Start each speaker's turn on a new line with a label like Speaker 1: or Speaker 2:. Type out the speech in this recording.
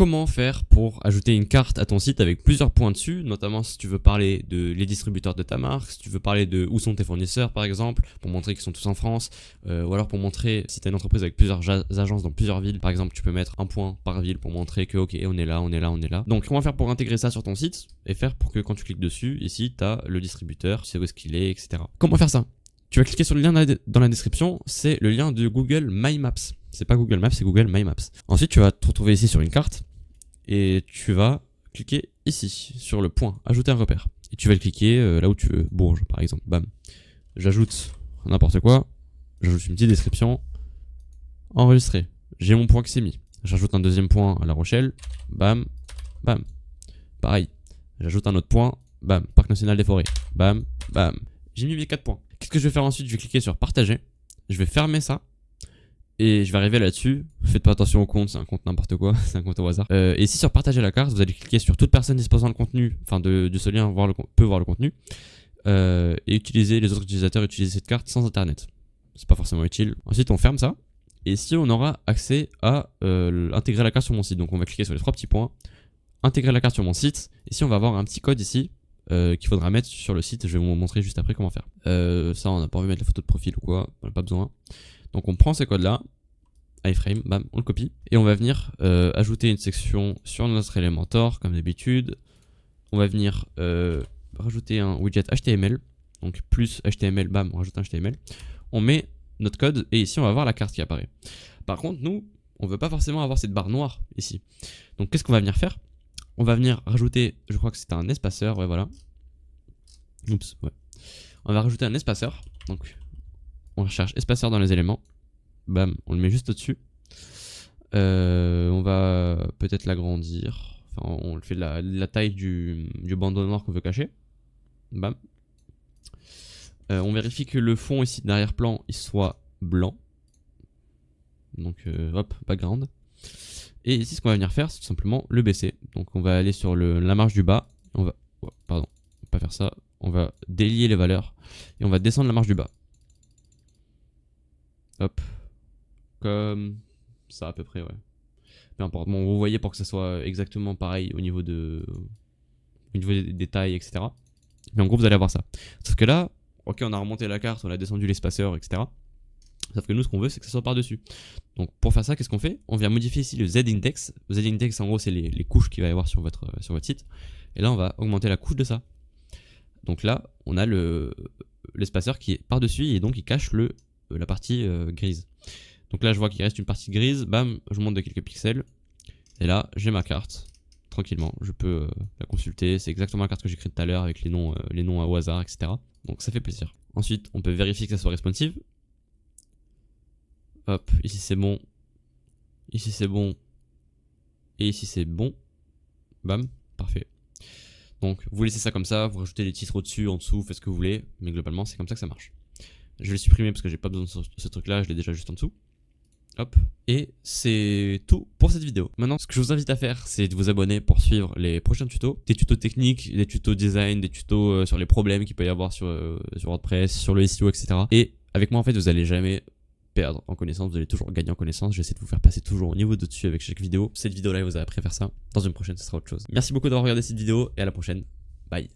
Speaker 1: comment faire pour ajouter une carte à ton site avec plusieurs points dessus, notamment si tu veux parler de les distributeurs de ta marque, si tu veux parler de où sont tes fournisseurs par exemple, pour montrer qu'ils sont tous en France, ou alors pour montrer si tu as une entreprise avec plusieurs agences dans plusieurs villes, par exemple tu peux mettre un point par ville pour montrer que ok on est là, on est là, on est là. Donc comment faire pour intégrer ça sur ton site et faire pour que quand tu cliques dessus, ici tu as le distributeur, tu sais où est-ce qu'il est, etc. Comment faire ça? Tu vas cliquer sur le lien dans la description, c'est le lien de Google My Maps. C'est pas Google Maps, c'est Google My Maps. Ensuite, tu vas te retrouver ici sur une carte et tu vas cliquer ici sur le point, ajouter un repère. Et tu vas le cliquer là où tu veux, Bourges par exemple. Bam. J'ajoute n'importe quoi, j'ajoute une petite description, enregistrer. J'ai mon point qui s'est mis. J'ajoute un deuxième point à La Rochelle, bam, bam. Pareil. J'ajoute un autre point, bam, Parc National des Forêts, bam, bam. J'ai mis mes 4 points. Qu'est-ce que je vais faire ensuite? Je vais cliquer sur partager. Je vais fermer ça. Et je vais arriver là-dessus. Faites pas attention au compte, c'est un compte n'importe quoi. C'est un compte au hasard. Et ici sur partager la carte, vous allez cliquer sur toute personne disposant le contenu, enfin de ce lien peut voir le contenu. Et utiliser les autres utilisateurs, utiliser cette carte sans internet. C'est pas forcément utile. Ensuite on ferme ça. Et ici on aura accès à intégrer la carte sur mon site. Donc on va cliquer sur les 3 petits points. Intégrer la carte sur mon site. Ici on va avoir un petit code ici. Qu'il faudra mettre sur le site, je vais vous montrer juste après comment faire. Ça on n'a pas envie de mettre la photo de profil ou quoi, on n'a pas besoin. Donc on prend ces codes là, iframe, bam, on le copie. Et on va venir ajouter une section sur notre Elementor comme d'habitude. On va venir rajouter un widget HTML. Donc plus HTML, bam, on rajoute un HTML. On met notre code et ici on va avoir la carte qui apparaît. Par contre nous, on veut pas forcément avoir cette barre noire ici. Donc qu'est-ce qu'on va venir faire? On va venir rajouter, je crois que c'est un espaceur, ouais voilà. Oups, ouais. On va rajouter un espaceur, donc on recherche espaceur dans les éléments. Bam, on le met juste au-dessus. On va peut-être l'agrandir. Enfin, on le fait de la taille du bandeau noir qu'on veut cacher. Bam. On vérifie que le fond ici d'arrière-plan il soit blanc. Donc hop, background. Et ici ce qu'on va venir faire c'est tout simplement le baisser. Donc on va aller sur la marge du bas. On va, pardon, pas faire ça. On va délier les valeurs. Et on va descendre la marge du bas. Hop. Comme ça à peu près, ouais. Peu importe. Bon, vous voyez pour que ça soit exactement pareil au niveau des tailles, etc. Mais en gros vous allez avoir ça. Sauf que là, ok on a remonté la carte, on a descendu l'espaceur, etc. Sauf que nous ce qu'on veut c'est que ça soit par dessus. Donc pour faire ça qu'est-ce qu'on fait? On vient modifier ici le Z-index. Le Z-index en gros c'est les couches qu'il va y avoir sur votre site. Et là on va augmenter la couche de ça. Donc là on a l'espaceur qui est par dessus et donc il cache la partie grise. Donc là je vois qu'il reste une partie grise, bam, je monte de quelques pixels. Et là j'ai ma carte, tranquillement, je peux la consulter. C'est exactement la carte que j'ai créée tout à l'heure avec les noms au hasard, etc. Donc ça fait plaisir. Ensuite on peut vérifier que ça soit responsive. Hop, ici c'est bon. Ici c'est bon. Et ici c'est bon. Bam, parfait. Donc vous laissez ça comme ça, vous rajoutez les titres au-dessus, en dessous, faites ce que vous voulez. Mais globalement c'est comme ça que ça marche. Je vais le supprimer parce que j'ai pas besoin de ce truc là, je l'ai déjà juste en dessous. Hop. Et c'est tout pour cette vidéo. Maintenant ce que je vous invite à faire c'est de vous abonner pour suivre les prochains tutos. Des tutos techniques, des tutos design, des tutos sur les problèmes qu'il peut y avoir sur WordPress, sur le SEO, etc. Et avec moi en fait vous allez jamais perdre en connaissance, vous allez toujours gagner en connaissance. J'essaie de vous faire passer toujours au niveau de dessus avec chaque vidéo. Cette vidéo là vous avez appris à faire ça. Dans une prochaine ce sera autre chose. Merci beaucoup d'avoir regardé cette vidéo et à la prochaine. Bye.